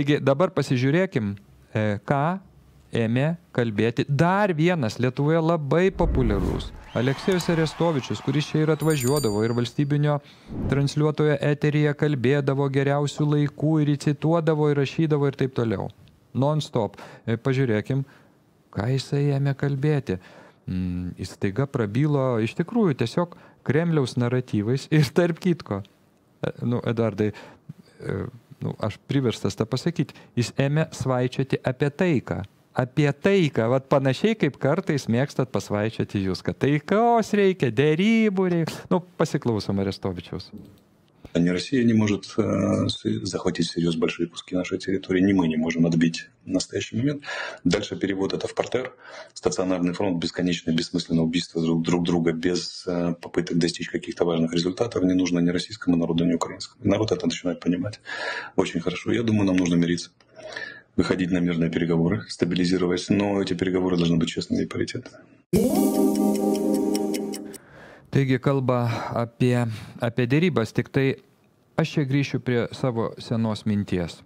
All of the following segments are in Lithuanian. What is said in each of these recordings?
Taigi dabar pasižiūrėkim, ką ėmė kalbėti dar vienas Lietuvoje labai populiarus Aleksejus Arestovičius, kuris čia ir atvažiuodavo ir valstybinio transliuotojo eteryje kalbėdavo geriausių laikų ir cituodavo ir rašydavo ir taip toliau. Non-stop. Pažiūrėkim, ką jisai ėmė kalbėti. Jis staiga prabylo iš tikrųjų tiesiog Kremliaus naratyvais ir tarp kitko. Edvardai, aš priverstas tą pasakyti, jis ėmė svaičioti apie taiką. Apie taiką, vat panašiai kaip kartais mėgstat pasvaičioti jūs, kad taikos reikia, derybų reikia. Pasiklausom Арестовичус. Ни Россия не может захватить всерьез большие куски нашей территории, ни мы не можем отбить в настоящий момент. Дальше перевод это в партер, стационарный фронт, бесконечное, бессмысленное убийство друг друга без попыток достичь каких-то важных результатов не нужно ни российскому народу, ни украинскому. Народ это начинает понимать очень хорошо. Я думаю, нам нужно мириться, выходить на мирные переговоры, стабилизировать, но эти переговоры должны быть честными и паритетными. Taigi kalba apie dėrybas, tik tai aš čia grįšiu prie savo senos minties.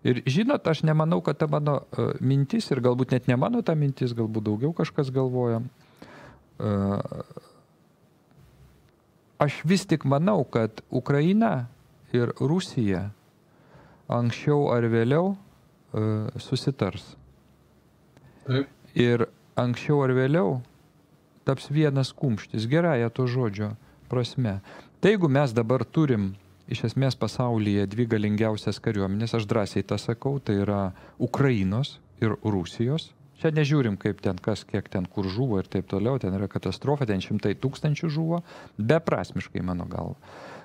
Ir žinot, aš nemanau, kad ta mano mintis, ir galbūt net ne mano ta mintis, galbūt daugiau kažkas galvoja. Aš vis tik manau, kad Ukraina ir Rusija anksčiau ar vėliau susitars. Taip. Ir anksčiau ar vėliau taps vienas kumštis, gerąją to žodžio prasme. Tai jeigu mes dabar turim iš esmės pasaulyje dvi galingiausias kariuomenės, aš drąsiai tą sakau, tai yra Ukrainos ir Rusijos. Čia nežiūrim, kaip ten kas, kiek ten kur žuvo ir taip toliau, ten yra katastrofa, ten 100,000 žuvo, beprasmiškai mano galva.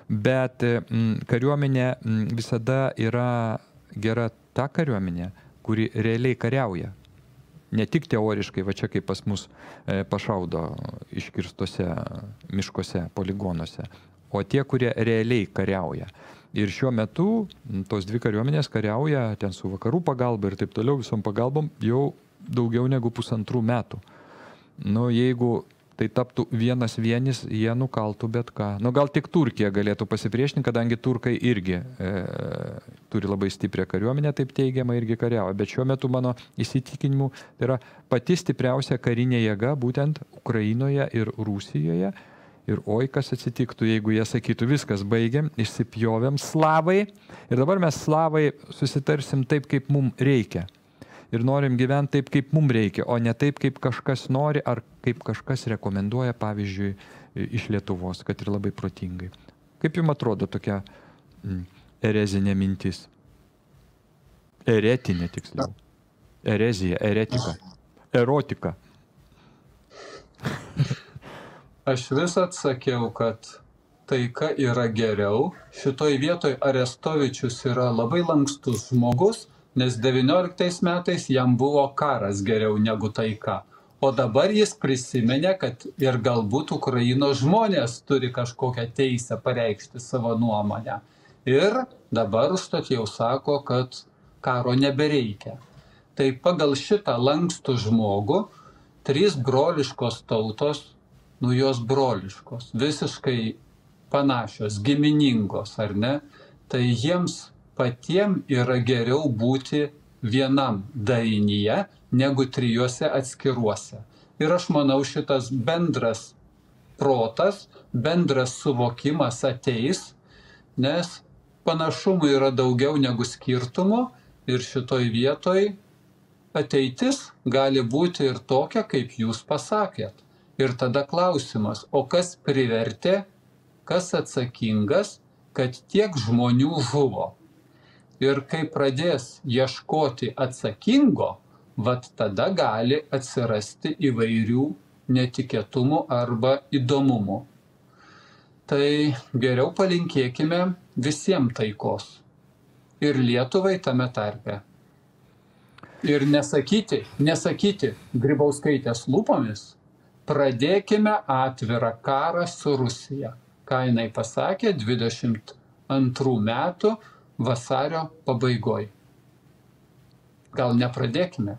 Bet kariuomenė visada yra gera ta kariuomenė, kuri realiai kariauja. Ne tik teoriškai, va čia kaip pas mus pašaudo iškirstose miškose, poligonuose, o tie, kurie realiai kariauja. Ir šiuo metu tos dvi kariuomenės kariauja ten su vakarų pagalba ir taip toliau, visom pagalbom jau daugiau negu 1,5 metų. Jeigu tai taptų vienis, jie nukaltų bet ką. Gal tik Turkija galėtų pasipriešinti, kadangi turkai irgi turi labai stiprią kariuomenę, taip teigiama, irgi kariauja. Bet šiuo metu mano įsitikinimu tai yra pati stipriausia karinė jėga būtent Ukrainoje ir Rusijoje. Ir oi, kas atsitiktų, jeigu jie sakytų, viskas baigiam, išsipjovėm slavai. Ir dabar mes slavai susitarsim taip, kaip mums reikia. Ir norim gyventi taip, kaip mums reikia, o ne taip, kaip kažkas nori ar kaip kažkas rekomenduoja, pavyzdžiui, iš Lietuvos, kad ir labai protingai. Kaip jums atrodo tokia erezinė mintis? Eretinė tiksliau. Erezija, eretika. Erotika. Aš vis atsakiau, kad taika yra geriau. Šitoj vietoj Arestovičius yra labai lankstus žmogus, nes 19 metais jam buvo karas geriau negu taika. O dabar jis prisiminė, kad ir galbūt Ukrainos žmonės turi kažkokią teisę pareikšti savo nuomonę. Ir dabar užtat jau sako, kad karo nebereikia. Tai pagal šitą lankstų žmogų 3 broliškos tautos, jos broliškos, visiškai panašios, giminingos, ar ne? Tai jiems patiem yra geriau būti vienam darinyje, negu 3 atskiruose. Ir aš manau, šitas bendras protas, bendras suvokimas ateis, nes panašumų yra daugiau negu skirtumų ir šitoj vietoj ateitis gali būti ir tokia, kaip jūs pasakėt. Ir tada klausimas, o kas privertė, kas atsakingas, kad tiek žmonių žuvo? Ir kai pradės ieškoti atsakingo, vat tada gali atsirasti įvairių netikėtumų arba įdomumų. Tai geriau palinkėkime visiems taikos. Ir Lietuvai tame tarpe. Ir nesakyti Grybauskaitės lūpomis, pradėkime atvirą karą su Rusija. Ką jinai pasakė 22 metų vasario pabaigoj. Gal nepradėkime?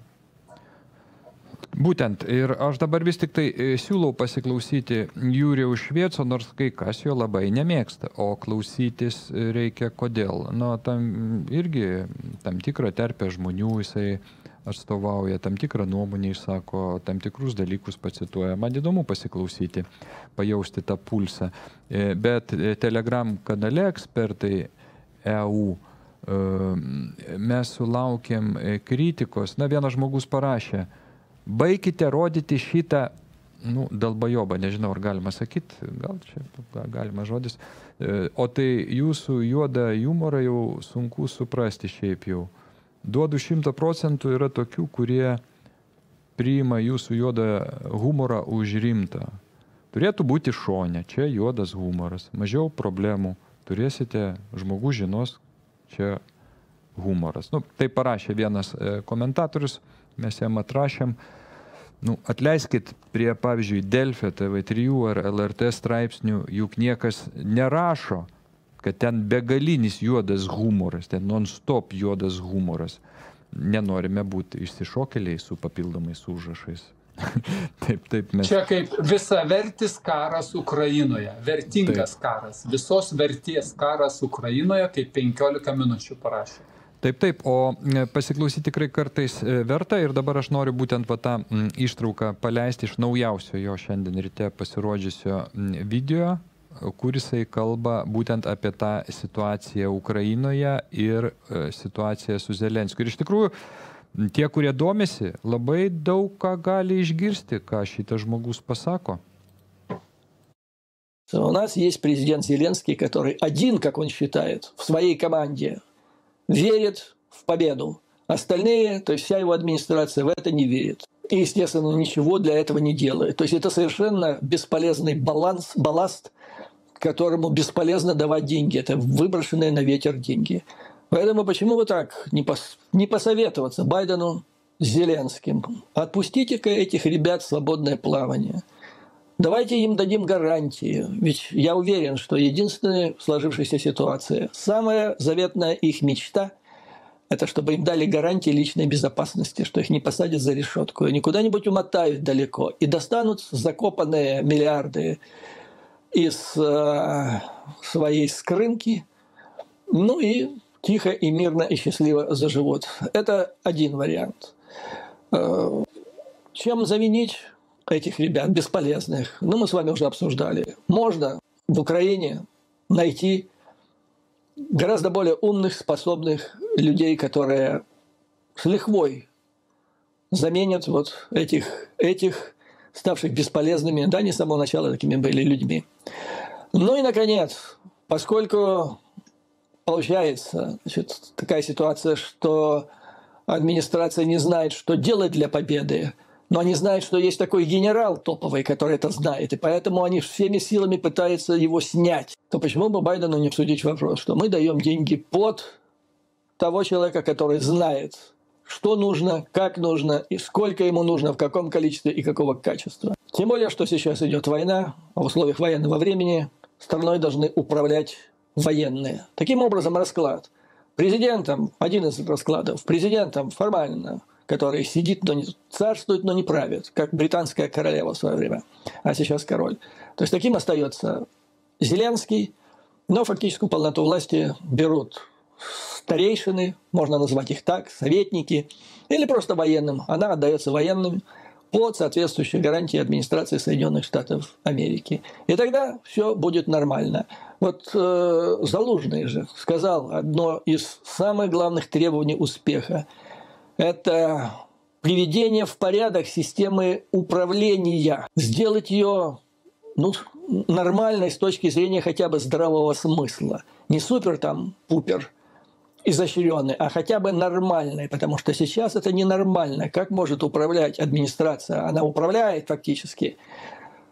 Būtent. Ir aš dabar vis tik tai siūlau pasiklausyti Jurijaus Švieco, nors kai kas jo labai nemėgsta. O klausytis reikia kodėl? Nu, tam irgi tam tikrą terpę žmonių jisai atstovauja, tam tikrą nuomonę išsako, tam tikrus dalykus pacituoja. Man įdomu pasiklausyti, pajausti tą pulsą. Bet Telegram kanale Ekspertai EU mes sulaukėm kritikos. Na, vienas žmogus parašė, baikite rodyti šitą, nu, dalbajobą, nežinau, ar galima sakyti, gal čia galima žodis, o tai jūsų juodą humorą jau sunku suprasti šiaip jau. Duodu 100% yra tokių, kurie priima jūsų juodą humorą už rimtą. Turėtų būti šone, čia juodas humoras, mažiau problemų, turėsite, žmogus žinos, čia humoras. Nu, tai parašė vienas komentatorius, mes jam atrašėm, nu, atleiskit prie, pavyzdžiui, Delfio, TV3 ar LRT straipsnių, juk niekas nerašo, kad ten begalinis juodas humoras, ten non-stop juodas humoras. Nenorime būti išsišokėliai su papildomais užrašais. Taip mes. Čia kaip visavertis karas Ukrainoje, vertingas karas, visos vertės karas Ukrainoje, kaip 15 minučių parašė. Taip, o pasiklausyti tikrai kartais verta ir dabar aš noriu būtent va tą ištrauką paleisti iš naujausio jo šiandien ryte pasirodžiusio video, kurisai kalba būtent apie tą situaciją Ukrainoje ir situaciją su Zelenskiu. Ir iš tikrųjų, tie, kurie domisi, labai daug ką gali išgirsti, ką šitas žmogus pasako. У нас есть президент Зеленский, который один, как он считает, в своей команде верит в победу. Остальные, то есть вся его администрация в это не верит. И, естественно, ничего для этого не делает. То есть это совершенно бесполезный балласт, которому бесполезно давать деньги. Это выброшенные на ветер деньги. Поэтому почему бы так не посоветоваться Байдену с Зеленским? Отпустите-ка этих ребят в свободное плавание. Давайте им дадим гарантии. Ведь я уверен, что единственная сложившаяся ситуация, самая заветная их мечта – это чтобы им дали гарантии личной безопасности, что их не посадят за решетку, они куда-нибудь умотают далеко и достанут закопанные миллиарды из своей скрынки, ну и тихо и мирно и счастливо заживут. Это один вариант. Чем заменить этих ребят бесполезных? Ну, мы с вами уже обсуждали. Можно в Украине найти гораздо более умных, способных людей, которые с лихвой заменят вот этих ставших бесполезными, да, не с самого начала такими были людьми. Ну и, наконец, поскольку получается, значит, такая ситуация, что администрация не знает, что делать для победы, но они знают, что есть такой генерал топовый, который это знает, и поэтому они всеми силами пытаются его снять, то почему бы Байдену не обсудить вопрос, что мы даем деньги под того человека, который знает, что нужно, как нужно, и сколько ему нужно, в каком количестве и какого качества. Тем более, что сейчас идет война, а в условиях военного времени страной должны управлять военные. Таким образом, расклад. Президентом, один из раскладов, президентом формально, который сидит, но не царствует, но не правит, как британская королева в свое время, а сейчас король. То есть таким остается Зеленский, но фактическую полноту власти берут старейшины, можно назвать их так, советники, или просто военным. Она отдается военным под соответствующей гарантией администрации Соединенных Штатов Америки. И тогда все будет нормально. Вот Залужный же сказал, одно из самых главных требований успеха – это приведение в порядок системы управления, сделать ее нормальной с точки зрения хотя бы здравого смысла. Не супер там, пупер, изощренный, а хотя бы нормальный, потому что сейчас это ненормально. Как может управлять администрация? Она управляет фактически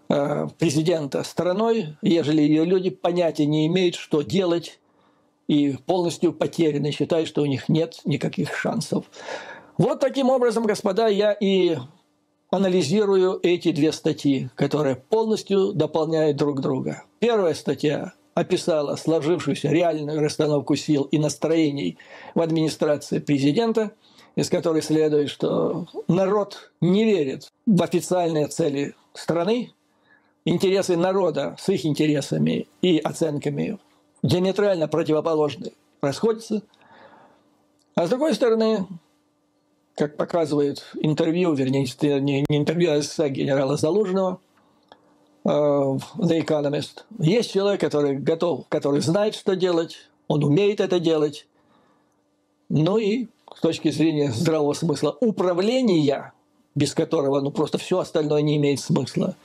президента страной, ежели ее люди понятия не имеют, что делать, и полностью потеряны, считают, что у них нет никаких шансов. Вот таким образом, господа, я и анализирую эти две статьи, которые полностью дополняют друг друга. Первая статья описала сложившуюся реальную расстановку сил и настроений в администрации президента. из которой следует, что народ не верит в официальные цели страны, интересы народа с их интересами и оценками диаметрально противоположны расходятся. А с другой стороны, как показывает интервью, вернее, не интервью, а эссе генерала Залужного в The Economist, есть человек, который готов, который знает, что делать, он умеет это делать, ну и с точки зрения здравого смысла управления, без которого просто все остальное не имеет смысла,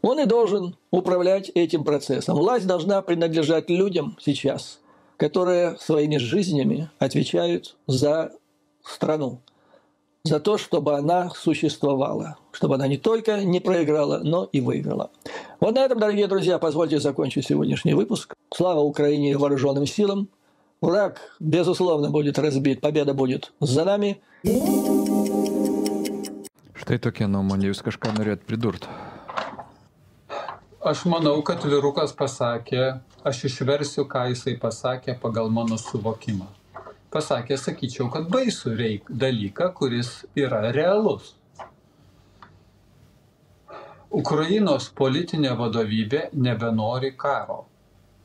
он и должен управлять этим процессом. Власть должна принадлежать людям сейчас, которые своими жизнями отвечают за страну, за то, чтобы она существовала, чтобы она не только не проиграла, но и выиграла. Вот на этом, дорогие друзья, позвольте закончить сегодняшний выпуск. Слава Украине и вооруженным силам. Враг, безусловно, будет разбит, победа будет за нами. Štai tokia nuomonė, jūs kažką norėt pridurt? Aš manau, kad vyrukas pasakė, aš išversiu, ką jisai pasakė pagal mano suvokimą. Pasakė, sakyčiau, kad baisų dalyką, kuris yra realus. Ukrainos politinė vadovybė nebenori karo.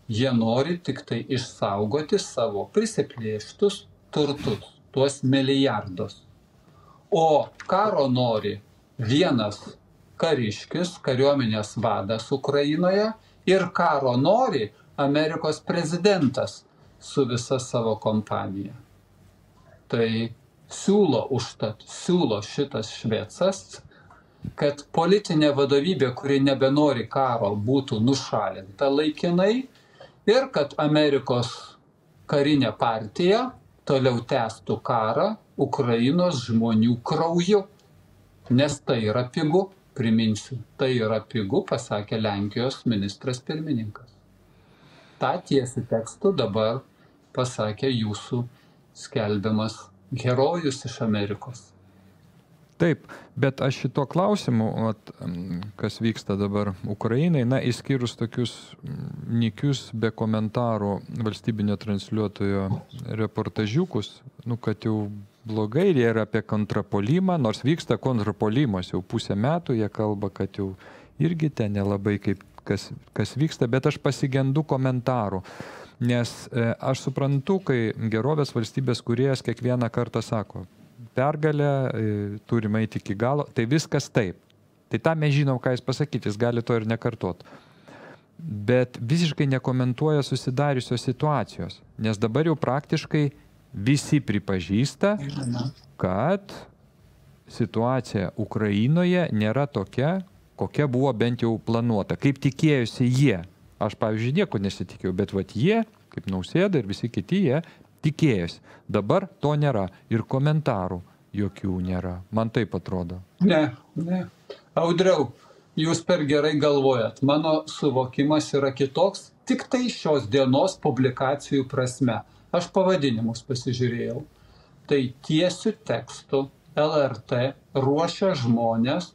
Jie nori tik tai išsaugoti savo prisiplėštus turtus, tuos milijardus. O karo nori vienas kariškis, kariuomenės vadas Ukrainoje ir karo nori Amerikos prezidentas su visa savo kompanija. Tai siūlo šitas švecas, kad politinė vadovybė, kuri nebenori karo, būtų nušalinta laikinai ir kad Amerikos karinė partija toliau tęstų karą Ukrainos žmonių krauju, nes tai yra pigu. Priminsiu, tai yra pigu, pasakė Lenkijos ministras pirmininkas. Ta tiesi tekstu dabar pasakė jūsų skelbiamas herojus iš Amerikos. Taip, bet aš šito klausimu, kas vyksta dabar Ukrainai, išskyrus tokius nikius be komentarų valstybinio transliuotojo reportažiukus, kad jau blogai, jie yra apie kontrapolimą, nors vyksta kontrapolimas jau pusę metų, jie kalba, kad jau irgi ten nelabai kaip kas vyksta, bet aš pasigendu komentarų. Nes aš suprantu, kai gerovės valstybės kūrėjas kiekvieną kartą sako, pergalę, turime eiti iki galo, tai viskas taip. Tai tą mes žinom, ką jis pasakyti, jis gali to ir nekartot. Bet visiškai nekomentuoja susidariusios situacijos, nes dabar jau praktiškai visi pripažįsta, kad situacija Ukrainoje nėra tokia, kokia buvo bent jau planuota, kaip tikėjusi jie. Aš, pavyzdžiui, nieko nesitikėjau, bet jie, kaip Nausėda ir visi kiti, jie tikėjosi. Dabar to nėra ir komentarų jokių nėra. Man taip atrodo. Ne. Audriau, jūs per gerai galvojat. Mano suvokimas yra kitoks, tik tai šios dienos publikacijų prasme. Aš pavadinimus pasižiūrėjau. Tai tiesiu tekstu LRT ruošia žmonės,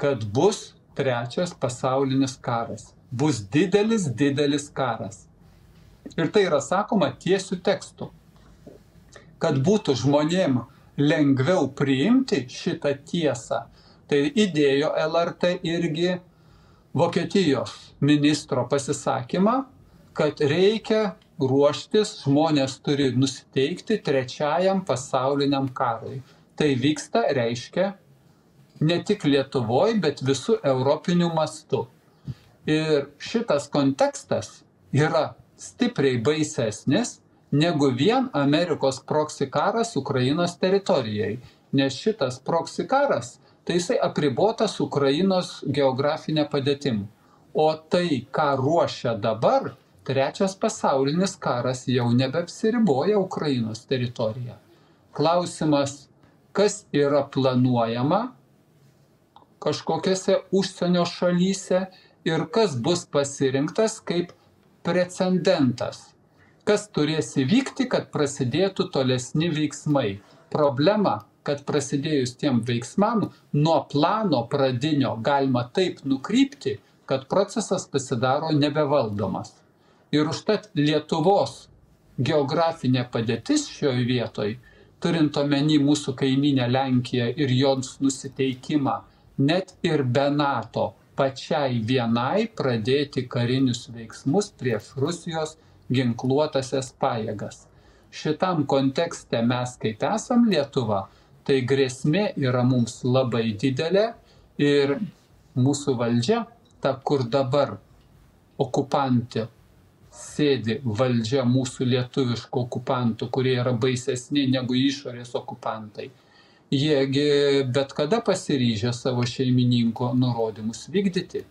kad bus trečias pasaulinis karas. Bus didelis karas. Ir tai yra sakoma tiesiu tekstu. Kad būtų žmonėm lengviau priimti šitą tiesą, tai įdėjo LRT irgi Vokietijos ministro pasisakymą, kad reikia ruoštis, žmonės turi nusiteikti trečiajam pasauliniam karui. Tai vyksta, reiškia, ne tik Lietuvoje, bet visų europinių mastų. Ir šitas kontekstas yra stipriai baisesnis negu vien Amerikos proxy karas Ukrainos teritorijai. Nes šitas proxy karas, tai jisai apribotas Ukrainos geografinė padėtim. O tai, ką ruošia dabar, trečias pasaulinis karas jau nebeapsiriboja Ukrainos teritoriją. Klausimas, kas yra planuojama kažkokiose užsienio šalyse ir kas bus pasirinktas kaip precedentas. Kas turės įvykti, kad prasidėtų tolesni veiksmai. Problema, kad prasidėjus tiem veiksmam, nuo plano pradinio galima taip nukrypti, kad procesas pasidaro nebevaldomas. Ir užtat Lietuvos geografinė padėtis šioje vietoje turint omeny mūsų kaimynę Lenkiją ir jos nusiteikimą, net ir be NATO pačiai vienai pradėti karinius veiksmus prieš Rusijos ginkluotasias pajėgas. Šitam kontekste mes, kaip esam Lietuva, tai grėsmė yra mums labai didelė ir mūsų valdžia, ta, kur dabar okupantė sėdi valdžia mūsų lietuviškų okupantų, kurie yra baisesni negu išorės okupantai. Jiegi bet kada pasiryžę savo šeimininko nurodymus vykdyti.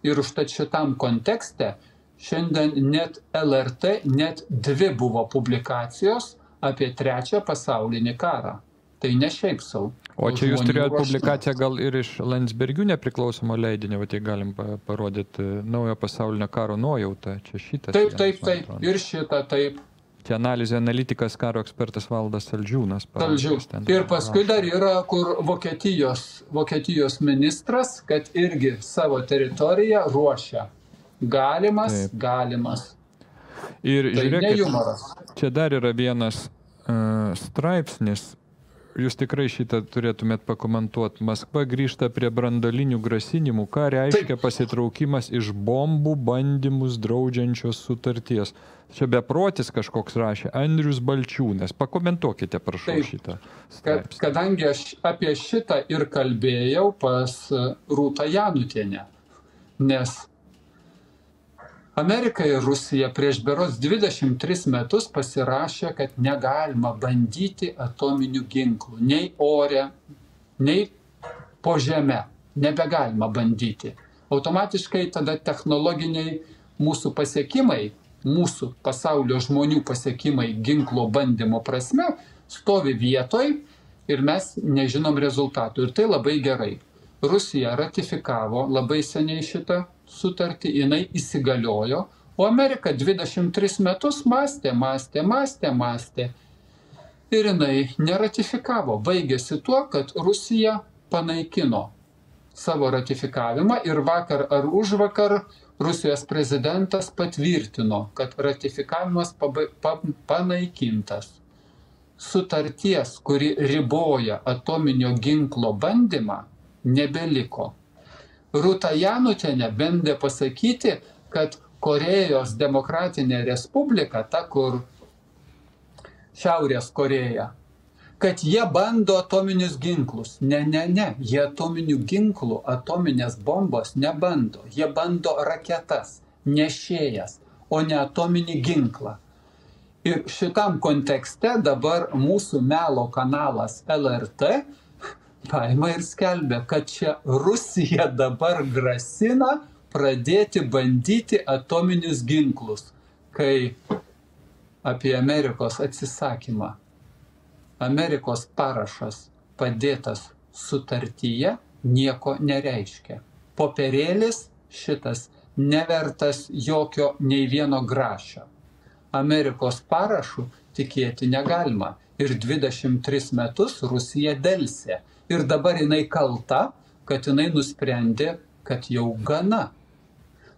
Ir užtat šitam kontekste šiandien net LRT net 2 buvo publikacijos apie 3 pasaulinį karą. Tai ne šiaip sau. O čia jūs turėjot publikaciją gal ir iš Landsbergių nepriklausomo leidinio, tai galim parodyti naujo pasaulinio karo nuojautą. Čia šitas. Taip. Ir šitą taip. Čia analizė analitikas, karo ekspertas Valdas Saldžiūnas. Ir paskui dar yra, kur Vokietijos ministras, kad irgi savo teritoriją ruošia. Galimas. Ir tai žiūrėkit, čia dar yra vienas straipsnis. Jūs tikrai šitą turėtumėt pakomentuoti. Maskva grįžta prie brandolinių grasinimų. Ką reiškia pasitraukimas iš bombų bandymus draudžiančios sutarties? Čia beprotis kažkoks rašė. Andrius Balčiūnas. Pakomentuokite, prašau, šitą straipsnį. Kadangi aš apie šitą ir kalbėjau pas Rūtą Janutienę, nes Amerika ir Rusija prieš berods 23 metus pasirašė, kad negalima bandyti atominių ginklų. Nei ore, nei po žeme. Nebegalima bandyti. Automatiškai tada technologiniai mūsų pasiekimai, mūsų pasaulio žmonių pasiekimai ginklo bandymo prasme stovi vietoj ir mes nežinom rezultatų. Ir tai labai gerai. Rusija ratifikavo labai seniai šitą sutartį, jinai įsigaliojo, o Amerika 23 metus mąstė. Ir jinai neratifikavo. Baigėsi tuo, kad Rusija panaikino savo ratifikavimą ir vakar ar užvakar Rusijos prezidentas patvirtino, kad ratifikavimas panaikintas. Sutarties, kuri riboja atominio ginklo bandymą, nebeliko. Rūta Janutienė bandė pasakyti, kad Korėjos demokratinė respublika, ta kur Šiaurės Koreja, kad jie bando atominius ginklus. Ne, jie atominių ginklų, atominės bombos nebando. Jie bando raketas, nešėjas, o ne atominį ginklą. Ir šitam kontekste dabar mūsų melo kanalas LRT paima ir skelbia, kad čia Rusija dabar grasina pradėti bandyti atominius ginklus, kai apie Amerikos atsisakymą. Amerikos parašas padėtas sutartyje nieko nereiškia. Popierėlis šitas nevertas jokio nei vieno grašio. Amerikos parašų tikėti negalima. Ir 23 metus Rusija delsė. Ir dabar jinai kalta, kad jinai nusprendė, kad jau gana.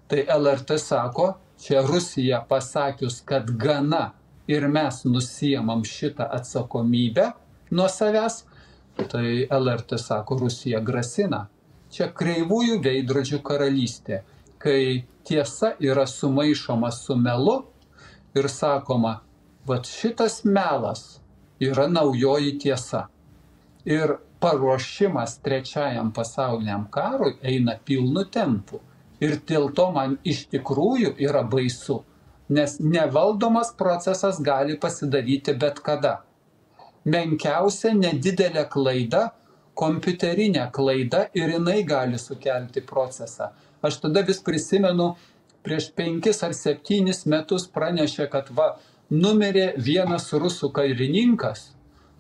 Tai LRT sako, čia Rusija pasakius, kad gana ir mes nusiemam šitą atsakomybę nuo savęs, tai LRT sako, Rusija grasina. Čia kreivųjų veidrodžių karalystė, kai tiesa yra sumaišoma su melu ir sakoma, vat šitas melas yra naujoji tiesa. Ir paruošimas 3 pasauliniam karui eina pilnu tempu. Ir dėl to man iš tikrųjų yra baisu, nes nevaldomas procesas gali pasidaryti bet kada. Menkiausia nedidelė klaida, kompiuterinė klaida ir jinai gali sukelti procesą. Aš tada vis prisimenu, prieš 5 ar 7 metus pranešė, kad numirė vienas rusų karininkas,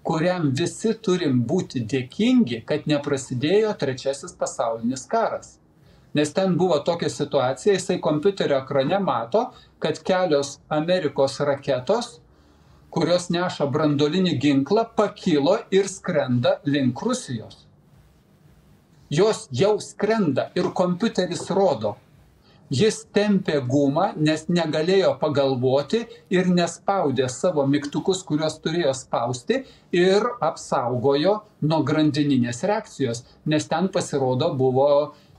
kuriam visi turim būti dėkingi, kad neprasidėjo 3 pasaulinis karas. Nes ten buvo tokia situacija, jisai kompiuterio ekrane mato, kad kelios Amerikos raketos, kurios neša branduolinį ginklą, pakilo ir skrenda link Rusijos. Jos jau skrenda ir kompiuteris rodo. Jis tempė gumą, nes negalėjo pagalvoti ir nespaudė savo mygtukus, kuriuos turėjo spausti, ir apsaugojo nuo grandininės reakcijos, nes ten pasirodo buvo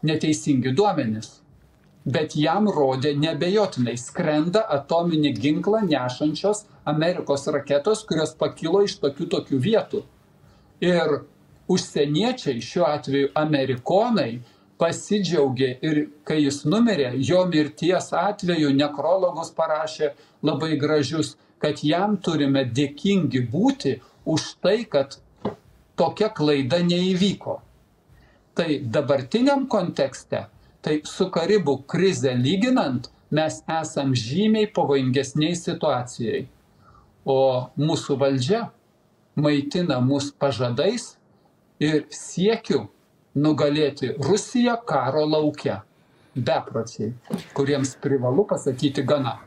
neteisingi duomenys. Bet jam rodė nebejotinai, skrenda atominį ginklą nešančios Amerikos raketos, kurios pakilo iš tokių vietų. Ir užsieniečiai, šiuo atveju amerikonai, pasidžiaugė ir kai jis numirė, jo mirties atveju nekrologus parašė labai gražius, kad jam turime dėkingi būti už tai, kad tokia klaida neįvyko. Tai dabartiniam kontekste, tai su Karibų krize lyginant, mes esam žymiai pavojingesniai situacijai. O mūsų valdžia maitina mus pažadais ir siekiu nugalėti Rusiją karo lauke. Bepročiai, kuriems privalu pasakyti gana.